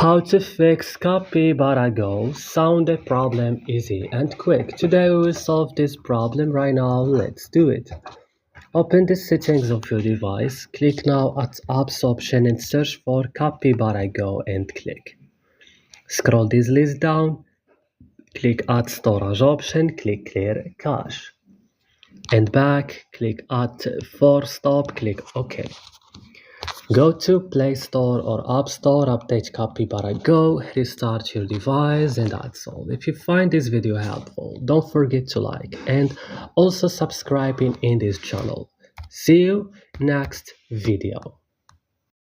How to fix CapybaraGo. Sound a problem easy and quick. Today we will solve this problem right now. Let's do it. Open the settings of your device. Click now at apps option and search for CapybaraGo and click. Scroll this list down. Click add storage option. Click clear cache. And back. Click add force stop. Click OK. Go to Play Store or App Store, update CapybaraGo, restart your device, and that's all. If you find this video helpful, don't forget to like and also subscribe in this channel. See you next video.